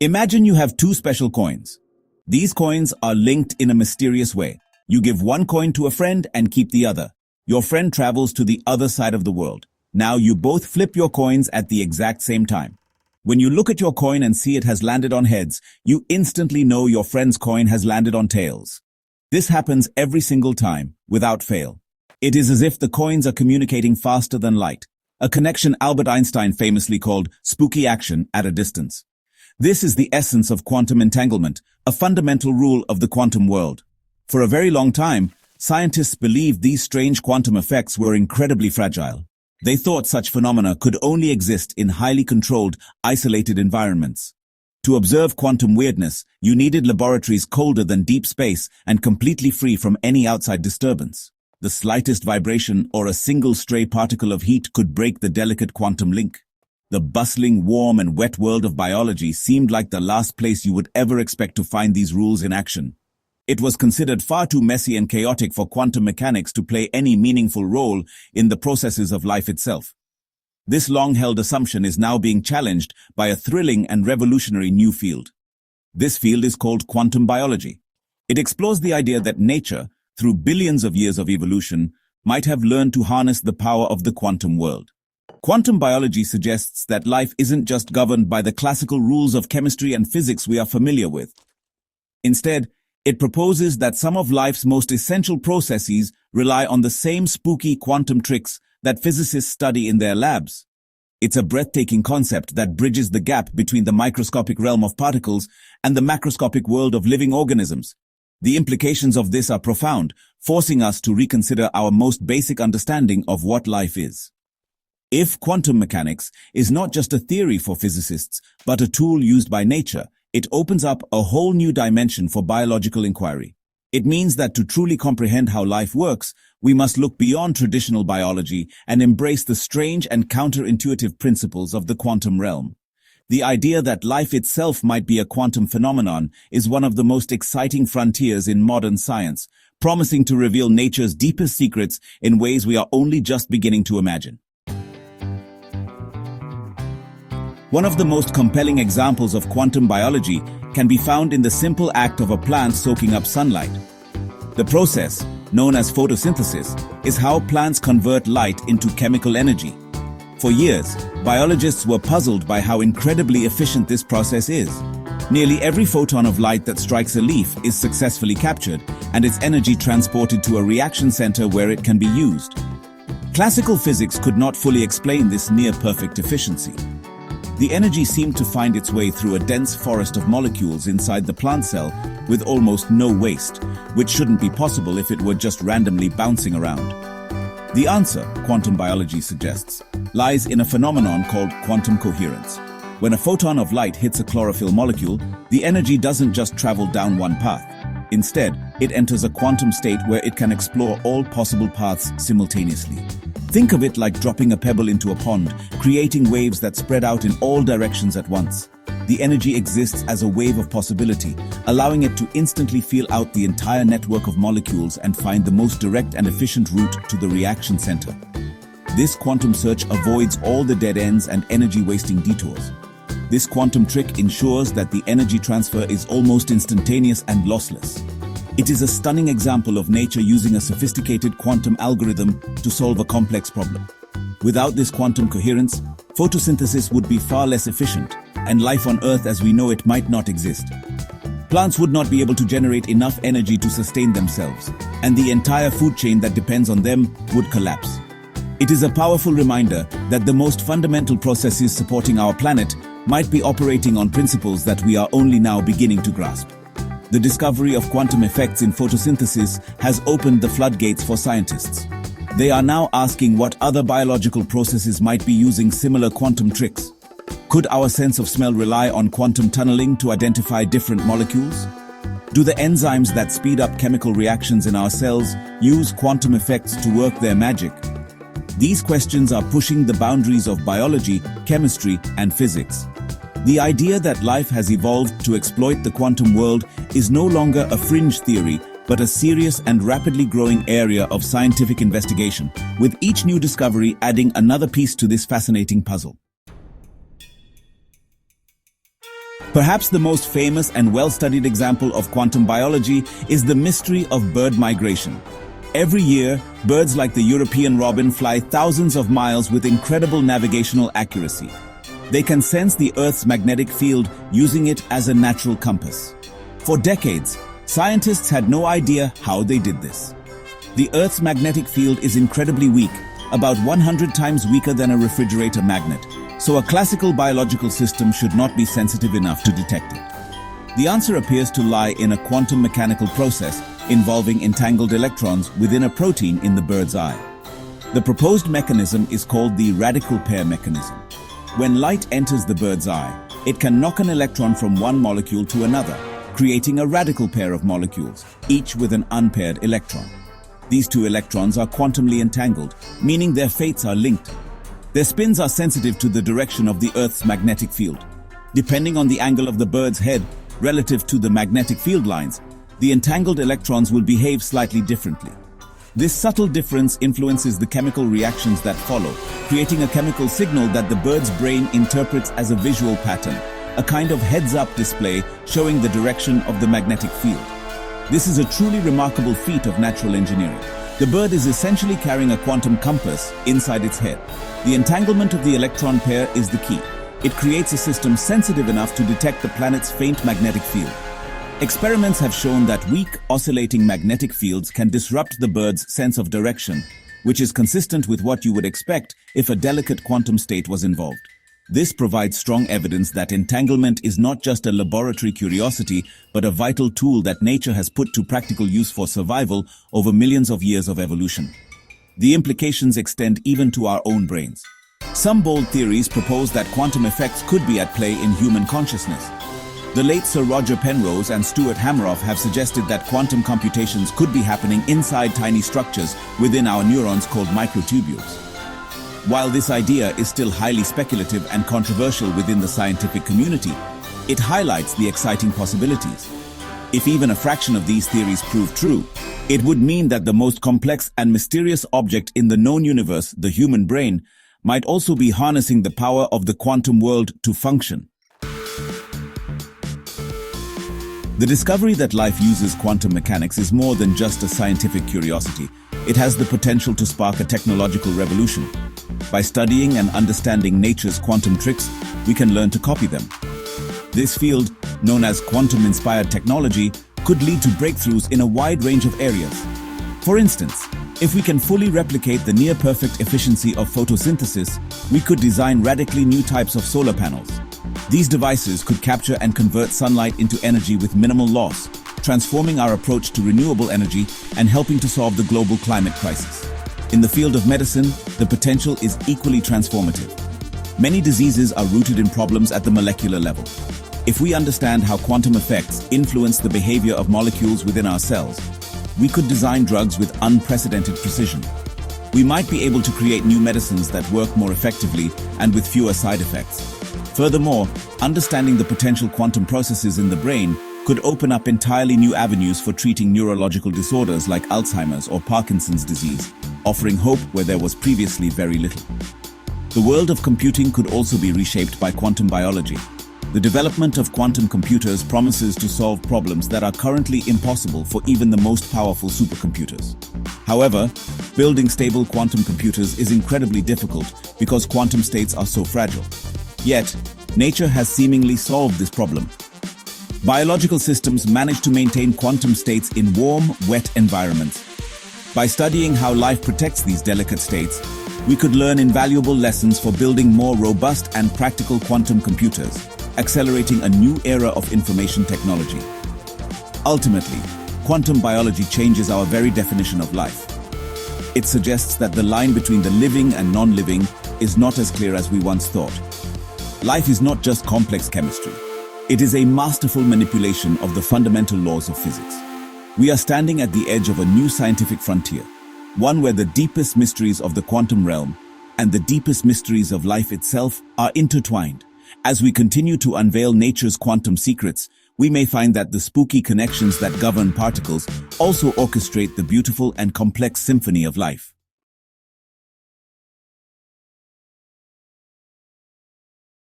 Imagine you have two special coins. These coins are linked in a mysterious way. You give one coin to a friend and keep the other. Your friend travels to the other side of the world. Now you both flip your coins at the exact same time. When you look at your coin and see it has landed on heads, you instantly know your friend's coin has landed on tails. This happens every single time, without fail. It is as if the coins are communicating faster than light, a connection Albert Einstein famously called spooky action at a distance. This is the essence of quantum entanglement, a fundamental rule of the quantum world. For a very long time, scientists believed these strange quantum effects were incredibly fragile. They thought such phenomena could only exist in highly controlled, isolated environments. To observe quantum weirdness, you needed laboratories colder than deep space and completely free from any outside disturbance. The slightest vibration or a single stray particle of heat could break the delicate quantum link. The bustling, warm, and wet world of biology seemed like the last place you would ever expect to find these rules in action. It was considered far too messy and chaotic for quantum mechanics to play any meaningful role in the processes of life itself. This long-held assumption is now being challenged by a thrilling and revolutionary new field. This field is called quantum biology. It explores the idea that nature, through billions of years of evolution, might have learned to harness the power of the quantum world. Quantum biology suggests that life isn't just governed by the classical rules of chemistry and physics we are familiar with. Instead, it proposes that some of life's most essential processes rely on the same spooky quantum tricks that physicists study in their labs. It's a breathtaking concept that bridges the gap between the microscopic realm of particles and the macroscopic world of living organisms. The implications of this are profound, forcing us to reconsider our most basic understanding of what life is. If quantum mechanics is not just a theory for physicists, but a tool used by nature, it opens up a whole new dimension for biological inquiry. It means that to truly comprehend how life works, we must look beyond traditional biology and embrace the strange and counterintuitive principles of the quantum realm. The idea that life itself might be a quantum phenomenon is one of the most exciting frontiers in modern science, promising to reveal nature's deepest secrets in ways we are only just beginning to imagine. One of the most compelling examples of quantum biology can be found in the simple act of a plant soaking up sunlight. The process, known as photosynthesis, is how plants convert light into chemical energy. For years, biologists were puzzled by how incredibly efficient this process is. Nearly every photon of light that strikes a leaf is successfully captured, and its energy transported to a reaction center where it can be used. Classical physics could not fully explain this near-perfect efficiency. The energy seemed to find its way through a dense forest of molecules inside the plant cell with almost no waste, which shouldn't be possible if it were just randomly bouncing around. The answer, quantum biology suggests, lies in a phenomenon called quantum coherence. When a photon of light hits a chlorophyll molecule, the energy doesn't just travel down one path. Instead, it enters a quantum state where it can explore all possible paths simultaneously. Think of it like dropping a pebble into a pond, creating waves that spread out in all directions at once. The energy exists as a wave of possibility, allowing it to instantly feel out the entire network of molecules and find the most direct and efficient route to the reaction center. This quantum search avoids all the dead ends and energy-wasting detours. This quantum trick ensures that the energy transfer is almost instantaneous and lossless. It is a stunning example of nature using a sophisticated quantum algorithm to solve a complex problem. Without this quantum coherence, photosynthesis would be far less efficient, and life on Earth as we know it might not exist. Plants would not be able to generate enough energy to sustain themselves, and the entire food chain that depends on them would collapse. It is a powerful reminder that the most fundamental processes supporting our planet might be operating on principles that we are only now beginning to grasp. The discovery of quantum effects in photosynthesis has opened the floodgates for scientists. They are now asking what other biological processes might be using similar quantum tricks. Could our sense of smell rely on quantum tunneling to identify different molecules? Do the enzymes that speed up chemical reactions in our cells use quantum effects to work their magic? These questions are pushing the boundaries of biology, chemistry, and physics. The idea that life has evolved to exploit the quantum world is no longer a fringe theory, but a serious and rapidly growing area of scientific investigation, with each new discovery adding another piece to this fascinating puzzle. Perhaps the most famous and well-studied example of quantum biology is the mystery of bird migration. Every year, birds like the European robin fly thousands of miles with incredible navigational accuracy. They can sense the Earth's magnetic field using it as a natural compass. For decades, scientists had no idea how they did this. The Earth's magnetic field is incredibly weak, about 100 times weaker than a refrigerator magnet, so a classical biological system should not be sensitive enough to detect it. The answer appears to lie in a quantum mechanical process involving entangled electrons within a protein in the bird's eye. The proposed mechanism is called the radical pair mechanism. When light enters the bird's eye, it can knock an electron from one molecule to another, creating a radical pair of molecules, each with an unpaired electron. These two electrons are quantumly entangled, meaning their fates are linked. Their spins are sensitive to the direction of the Earth's magnetic field. Depending on the angle of the bird's head relative to the magnetic field lines, the entangled electrons will behave slightly differently. This subtle difference influences the chemical reactions that follow, creating a chemical signal that the bird's brain interprets as a visual pattern, a kind of heads-up display showing the direction of the magnetic field. This is a truly remarkable feat of natural engineering. The bird is essentially carrying a quantum compass inside its head. The entanglement of the electron pair is the key. It creates a system sensitive enough to detect the planet's faint magnetic field. Experiments have shown that weak, oscillating magnetic fields can disrupt the bird's sense of direction, which is consistent with what you would expect if a delicate quantum state was involved. This provides strong evidence that entanglement is not just a laboratory curiosity, but a vital tool that nature has put to practical use for survival over millions of years of evolution. The implications extend even to our own brains. Some bold theories propose that quantum effects could be at play in human consciousness. The late Sir Roger Penrose and Stuart Hameroff have suggested that quantum computations could be happening inside tiny structures within our neurons called microtubules. While this idea is still highly speculative and controversial within the scientific community, it highlights the exciting possibilities. If even a fraction of these theories prove true, it would mean that the most complex and mysterious object in the known universe, the human brain, might also be harnessing the power of the quantum world to function. The discovery that life uses quantum mechanics is more than just a scientific curiosity. It has the potential to spark a technological revolution. By studying and understanding nature's quantum tricks, we can learn to copy them. This field, known as quantum-inspired technology, could lead to breakthroughs in a wide range of areas. For instance, if we can fully replicate the near-perfect efficiency of photosynthesis, we could design radically new types of solar panels. These devices could capture and convert sunlight into energy with minimal loss, transforming our approach to renewable energy and helping to solve the global climate crisis. In the field of medicine, the potential is equally transformative. Many diseases are rooted in problems at the molecular level. If we understand how quantum effects influence the behavior of molecules within our cells, we could design drugs with unprecedented precision. We might be able to create new medicines that work more effectively and with fewer side effects. Furthermore, understanding the potential quantum processes in the brain could open up entirely new avenues for treating neurological disorders like Alzheimer's or Parkinson's disease, offering hope where there was previously very little. The world of computing could also be reshaped by quantum biology. The development of quantum computers promises to solve problems that are currently impossible for even the most powerful supercomputers. However, building stable quantum computers is incredibly difficult because quantum states are so fragile. Yet, nature has seemingly solved this problem. Biological systems manage to maintain quantum states in warm, wet environments. By studying how life protects these delicate states, we could learn invaluable lessons for building more robust and practical quantum computers, accelerating a new era of information technology. Ultimately, quantum biology changes our very definition of life. It suggests that the line between the living and non-living is not as clear as we once thought. Life is not just complex chemistry. It is a masterful manipulation of the fundamental laws of physics. We are standing at the edge of a new scientific frontier, one where the deepest mysteries of the quantum realm and the deepest mysteries of life itself are intertwined. As we continue to unveil nature's quantum secrets, we may find that the spooky connections that govern particles also orchestrate the beautiful and complex symphony of life.